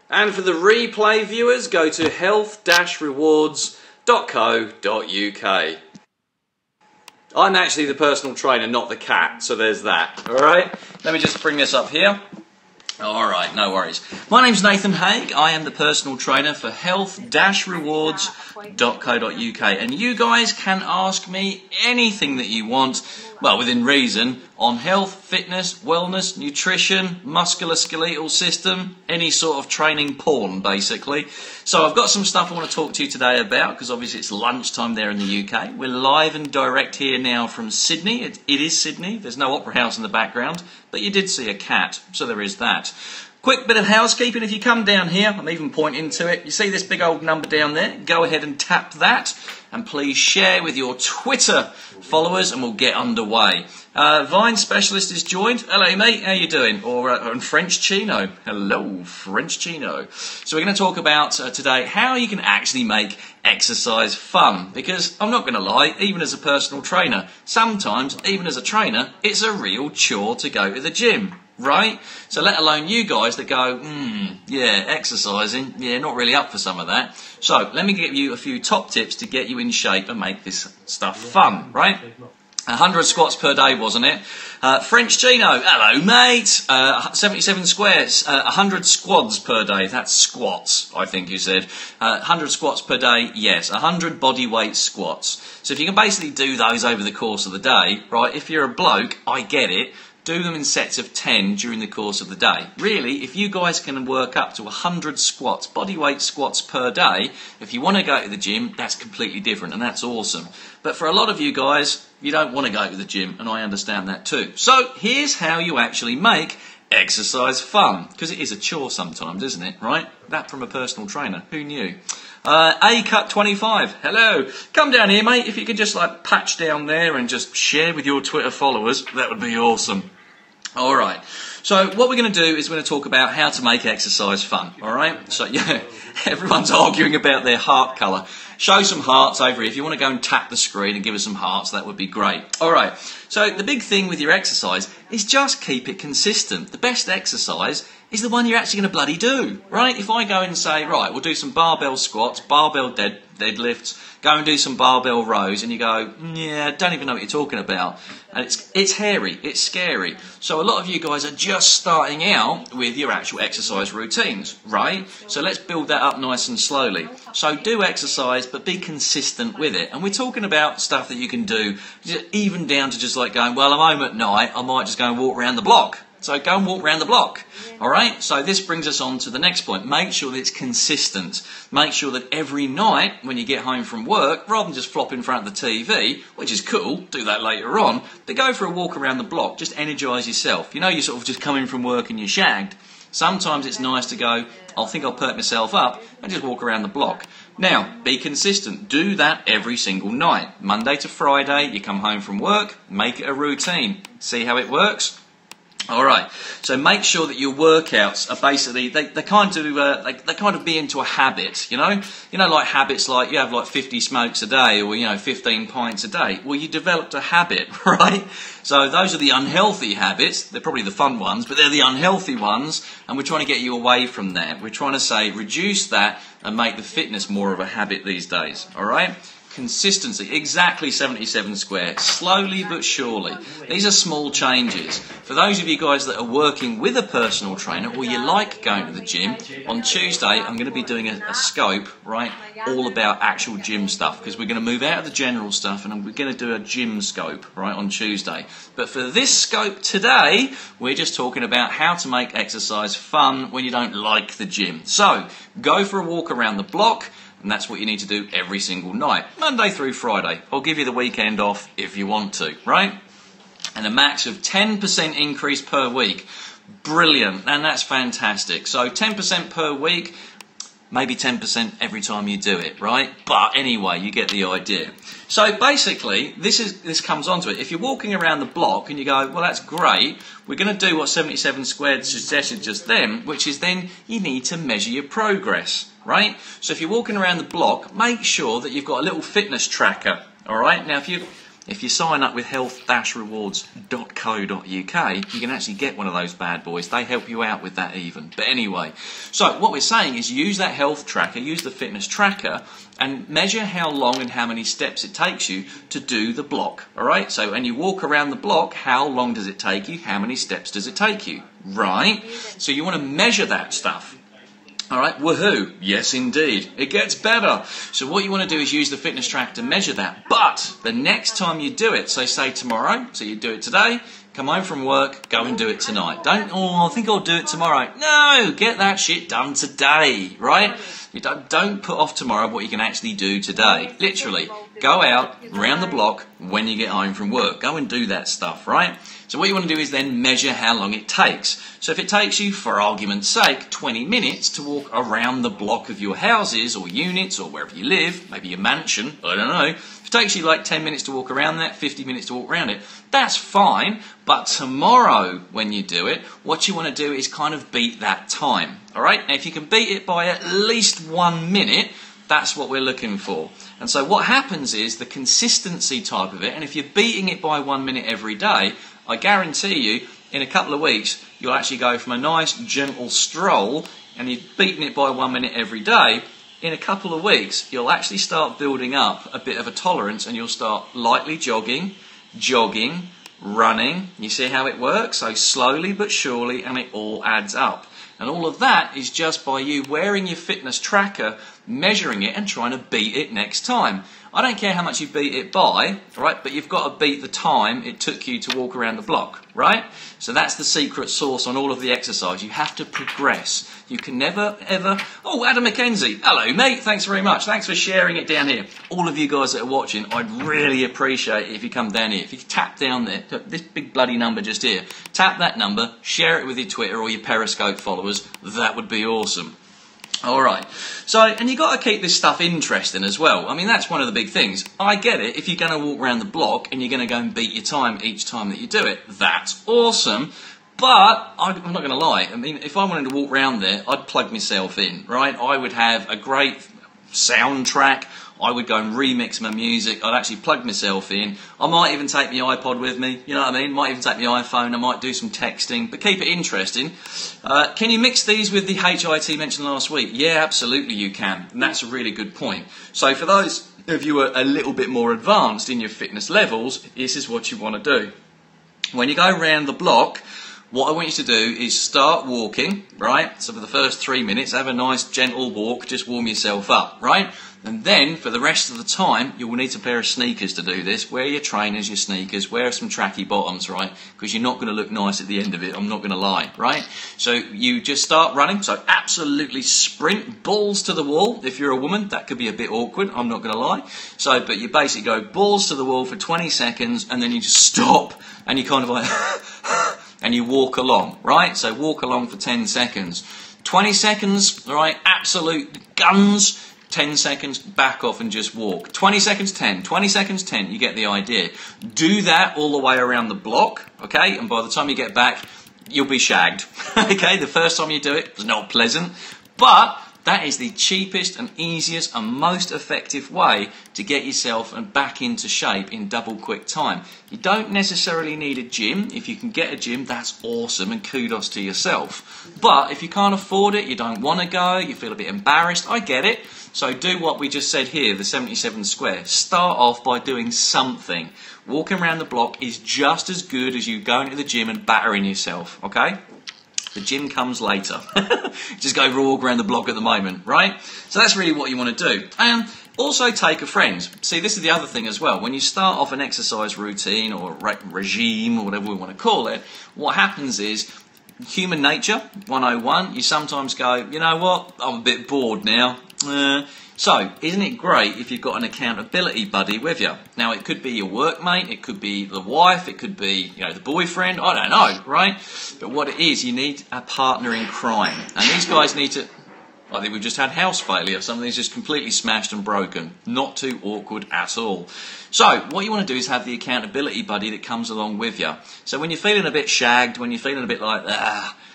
And for the replay viewers, go to health-rewards.co.uk. I'm actually the personal trainer, not the cat, so there's that. Alright, let me just bring this up here. Alright, no worries. My name's Nathan Haig. I am the personal trainer for health-rewards.co.uk. And you guys can ask me anything that you want, well, within reason, on health, fitness, wellness, nutrition, musculoskeletal system, any sort of training porn, basically. So I've got some stuff I want to talk to you today about, because obviously it's lunchtime there in the UK. We're live and direct here now from Sydney. It is Sydney. There's no Opera House in the background, but you did see a cat, so there is that. Quick bit of housekeeping. If you come down here, I'm even pointing to it, you see this big old number down there? Go ahead and tap that, and please share with your Twitter followers, and we'll get underway. Vine Specialist is joined. Hello, mate. How you doing? Or French Chino. Hello, French Chino. So we're going to talk about today how you can actually make exercise fun. Because I'm not going to lie, even as a personal trainer, sometimes, even as a trainer, it's a real chore to go to the gym. Right? So let alone you guys that go, yeah, exercising, yeah, not really up for some of that. So let me give you a few top tips to get you in shape and make this stuff fun, right? 100 squats per day, wasn't it? French Chino, hello mate. 77 squares, 100 squads per day. That's squats, I think you said. 100 squats per day, yes. 100 body weight squats. So if you can basically do those over the course of the day, right, if you're a bloke, I get it. Do them in sets of 10 during the course of the day. Really, if you guys can work up to 100 squats, body weight squats per day, if you want to go to the gym, that's completely different, and that's awesome. But for a lot of you guys, you don't want to go to the gym, and I understand that too. So here's how you actually make exercise fun, because it is a chore sometimes, isn't it, right? That from a personal trainer. Who knew? A-Cut25, hello. Come down here, mate. If you could just like patch down there and just share with your Twitter followers, that would be awesome. All right, so what we're going to do is we're going to talk about how to make exercise fun, all right? So, yeah, everyone's arguing about their heart colour. Show some hearts over here. If you want to go and tap the screen and give us some hearts, that would be great. All right, so the big thing with your exercise is just keep it consistent. The best exercise is the one you're actually going to bloody do, right? If I go and say, right, we'll do some barbell squats, barbell deadlifts, go and do some barbell rows, and you go, yeah, I don't even know what you're talking about. And it's hairy, it's scary. So a lot of you guys are just starting out with your actual exercise routines, right? So let's build that up nice and slowly. So do exercise, but be consistent with it. And we're talking about stuff that you can do, even down to just like going, well, I'm home at night, I might just go and walk around the block. So go and walk around the block. All right, so this brings us on to the next point. Make sure that it's consistent. Make sure that every night when you get home from work, rather than just flop in front of the TV, which is cool, do that later on, but go for a walk around the block. Just energise yourself. You know, you're sort of just coming from work and you're shagged. Sometimes it's nice to go, I think I'll perk myself up and just walk around the block. Now, be consistent. Do that every single night. Monday to Friday, you come home from work, make it a routine. See how it works? All right, so make sure that your workouts are basically, they kind of be into a habit, you know, like habits like you have like 50 smokes a day or, 15 pints a day. Well, you developed a habit, right? So those are the unhealthy habits. They're probably the fun ones, but they're the unhealthy ones, and we're trying to get you away from that. We're trying to say reduce that and make the fitness more of a habit these days, all right? Consistency, exactly 77 square, slowly but surely. These are small changes. For those of you guys that are working with a personal trainer or you like going to the gym, on Tuesday I'm going to be doing a scope, right, all about actual gym stuff, because we're going to move out of the general stuff and we're going to do a gym scope, right, on Tuesday. But for this scope today, we're just talking about how to make exercise fun when you don't like the gym. So, go for a walk around the block. And that's what you need to do every single night, Monday through Friday. I'll give you the weekend off if you want to, right? And a max of 10% increase per week. Brilliant, and that's fantastic. So 10% per week, maybe 10% every time you do it, right? But anyway, you get the idea. So basically, this comes onto it. If you're walking around the block and you go, well, that's great, we're going to do what 77 squared suggested just then, which is then you need to measure your progress, right? So if you're walking around the block, make sure that you've got a little fitness tracker, all right? Now, if if you sign up with health-rewards.co.uk, you can actually get one of those bad boys. They help you out with that even. But anyway, so what we're saying is use that health tracker, use the fitness tracker, and measure how long and how many steps it takes you to do the block. All right? So when you walk around the block, how long does it take you? How many steps does it take you? Right? So you want to measure that stuff. All right, woohoo, yes indeed, it gets better. So what you want to do is use the fitness tracker to measure that, but the next time you do it, so say tomorrow, so you do it today, come home from work, go and do it tonight. Don't, I think I'll do it tomorrow. No, get that shit done today, right? You don't put off tomorrow what you can actually do today. Literally, go out, round the block when you get home from work. Go and do that stuff, right? So what you want to do is then measure how long it takes. So if it takes you, for argument's sake, 20 minutes to walk around the block of your houses or units or wherever you live, maybe your mansion, I don't know. If it takes you like 10 minutes to walk around that, 50 minutes to walk around it, that's fine. But tomorrow when you do it, what you want to do is kind of beat that time. All right? Now if you can beat it by at least 1 minute, that's what we're looking for. And so what happens is the consistency type of it, and if you're beating it by 1 minute every day, I guarantee you, in a couple of weeks, you'll actually go from a nice, gentle stroll, and you've beaten it by 1 minute every day. In a couple of weeks, you'll actually start building up a bit of a tolerance, and you'll start lightly jogging, running. You see how it works? So slowly but surely, and it all adds up. And all of that is just by you wearing your fitness tracker, measuring it, and trying to beat it next time. I don't care how much you beat it by, right? But you've got to beat the time it took you to walk around the block, right? So that's the secret sauce on all of the exercise. You have to progress. You can never, ever... Oh, Adam McKenzie. Hello, mate. Thanks very much. Thanks for sharing it down here. All of you guys that are watching, I'd really appreciate it if you come down here. If you tap down there, this big bloody number just here, tap that number, share it with your Twitter or your Periscope followers. That would be awesome. All right. So, and you've got to keep this stuff interesting as well. I mean, that's one of the big things. I get it. If you're going to walk around the block and you're going to go and beat your time each time that you do it, that's awesome. But I'm not going to lie. I mean, if I wanted to walk around there, I'd plug myself in, right? I would have a great soundtrack. I would go and remix my music. I'd actually plug myself in. I might even take my iPod with me. You know what I mean? Might even take my iPhone. I might do some texting. But keep it interesting. Can you mix these with the HIIT mentioned last week? Yeah, absolutely you can. And that's a really good point. So for those of you who are a little bit more advanced in your fitness levels, this is what you want to do. When you go around the block, what I want you to do is start walking, right? So for the first 3 minutes, have a nice gentle walk, just warm yourself up, right? And then, for the rest of the time, you will need a pair of sneakers to do this. Wear your trainers, your sneakers, wear some tracky bottoms, right? Because you're not going to look nice at the end of it, I'm not going to lie, right? So you just start running, so absolutely sprint, balls to the wall. If you're a woman, that could be a bit awkward, I'm not going to lie. So, but you basically go balls to the wall for 20 seconds, and then you just stop, and you kind of like... and you walk along, right? So walk along for 10 seconds. 20 seconds, right? Absolute guns. 10 seconds, back off and just walk. 20 seconds, 10. 20 seconds, 10. You get the idea. Do that all the way around the block, okay? And by the time you get back, you'll be shagged, okay? The first time you do it, it's not pleasant. But that is the cheapest and easiest and most effective way to get yourself and back into shape in double quick time. You don't necessarily need a gym. If you can get a gym, that's awesome and kudos to yourself. But if you can't afford it, you don't want to go, you feel a bit embarrassed, I get it. So do what we just said here, the 77 square. Start off by doing something. Walking around the block is just as good as you going to the gym and battering yourself, okay? The gym comes later. Just go for a walk around the block at the moment, right? So that's really what you want to do. And also take a friend. See, this is the other thing as well. When you start off an exercise routine or regime or whatever we want to call it, what happens is human nature 101. You sometimes go, you know what? I'm a bit bored now. So, isn't it great if you've got an accountability buddy with you? Now, it could be your workmate, it could be the wife, it could be, you know, the boyfriend, I don't know, right? But what it is, you need a partner in crime. And these guys need to... I think we've just had house failure. Something's just completely smashed and broken. Not too awkward at all. So, what you want to do is have the accountability buddy that comes along with you. So when you're feeling a bit shagged, when you're feeling a bit like,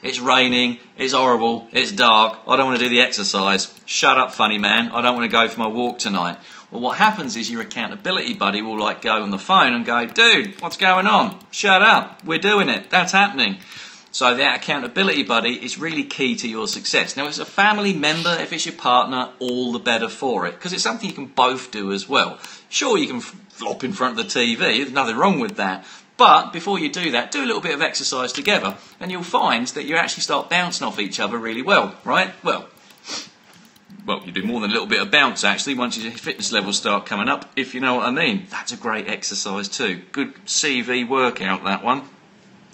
it's raining, it's horrible, it's dark, I don't want to do the exercise. Shut up, funny man, I don't want to go for my walk tonight. Well, what happens is your accountability buddy will like go on the phone and go, dude, what's going on? Shut up. We're doing it. That's happening. So that accountability buddy is really key to your success. Now, if it's a family member, if it's your partner, all the better for it, because it's something you can both do as well. Sure, you can flop in front of the TV. There's nothing wrong with that. But before you do that, do a little bit of exercise together, and you'll find that you actually start bouncing off each other really well, right? Well, you do more than a little bit of bounce, actually, once your fitness levels start coming up, if you know what I mean. That's a great exercise too. Good CV workout, that one.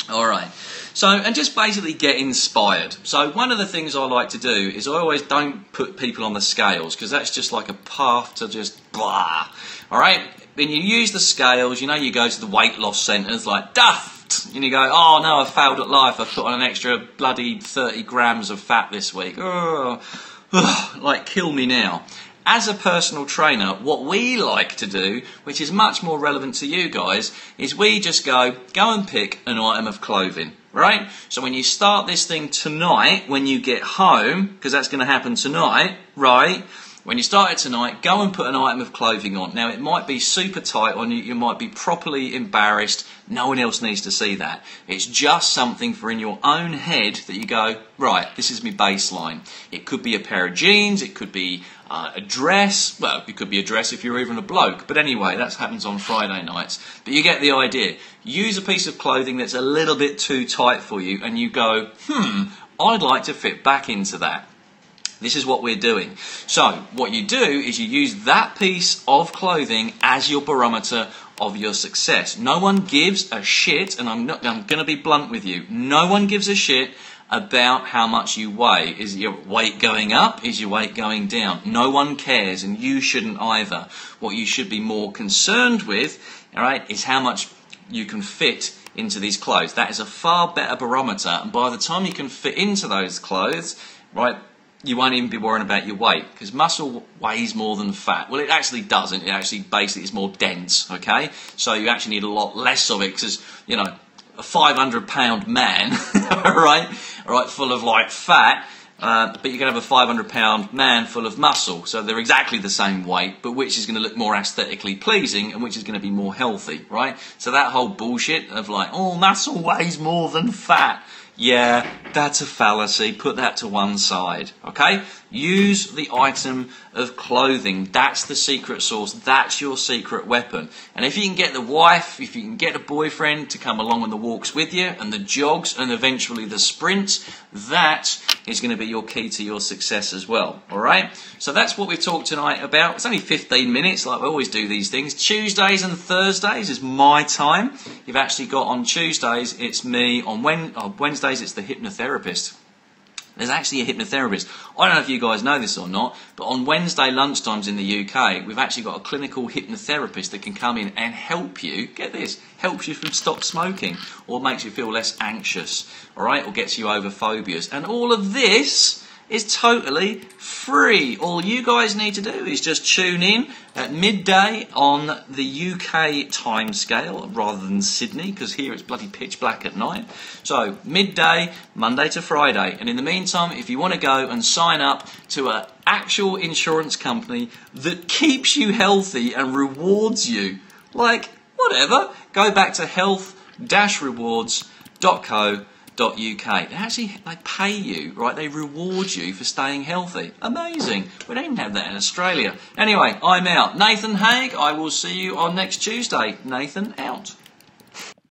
All right. So, and just basically get inspired. So one of the things I like to do is I always don't put people on the scales, because that's just like a path to just blah. All right? When you use the scales, you know, you go to the weight loss centres like daft, and you go, oh no, I failed at life, I've put on an extra bloody 30 grams of fat this week. Oh, like, kill me now. As a personal trainer, what we like to do, which is much more relevant to you guys, is we just go and pick an item of clothing, right? So when you start this thing tonight, when you get home, because that's going to happen tonight, right? When you start it tonight, go and put an item of clothing on. Now, it might be super tight on you, you might be properly embarrassed, no one else needs to see that. It's just something for in your own head that you go, right, this is my baseline. It could be a pair of jeans, it could be a dress, well, it could be a dress if you're even a bloke, but anyway, that happens on Friday nights. But you get the idea. Use a piece of clothing that's a little bit too tight for you, and you go, I'd like to fit back into that. This is what we're doing. So what you do is you use that piece of clothing as your barometer of your success. No one gives a shit, and I'm going to be blunt with you. No one gives a shit about how much you weigh. Is your weight going up? Is your weight going down? No one cares, and you shouldn't either. What you should be more concerned with, all right, is how much you can fit into these clothes. That is a far better barometer, and by the time you can fit into those clothes, right, you won't even be worrying about your weight, because muscle weighs more than fat. Well, it actually doesn't. It actually basically is more dense, okay? So you actually need a lot less of it, because, you know, a 500-pound man, all right, full of like fat, but you can have a 500-pound man full of muscle. So they're exactly the same weight, but which is going to look more aesthetically pleasing and which is going to be more healthy, right? So that whole bullshit of like, oh, muscle weighs more than fat. Yeah, that's a fallacy. Put that to one side, okay? Use the item of clothing. That's the secret sauce. That's your secret weapon. And if you can get the wife, if you can get a boyfriend to come along on the walks with you and the jogs and eventually the sprints, that is going to be your key to your success as well, all right? So that's what we've talked tonight about. It's only 15 minutes, like we always do these things. Tuesdays and Thursdays is my time. You've actually got on Tuesdays, it's me. On Wednesdays, it's the hypnotherapist. There's actually a hypnotherapist. I don't know if you guys know this or not, but on Wednesday lunchtimes in the UK, we've actually got a clinical hypnotherapist that can come in and help you, get this, helps you from stop smoking, or makes you feel less anxious, all right, or gets you over phobias. And all of this is totally free. All you guys need to do is just tune in at midday on the UK time scale rather than Sydney, because here it's bloody pitch black at night. So midday, Monday to Friday. And in the meantime, if you want to go and sign up to an actual insurance company that keeps you healthy and rewards you, like whatever, go back to health-rewards.co.uk. They pay you, right? They reward you for staying healthy. Amazing. We don't even have that in Australia. Anyway, I'm out. Nathan Haig, I will see you on next Tuesday. Nathan out.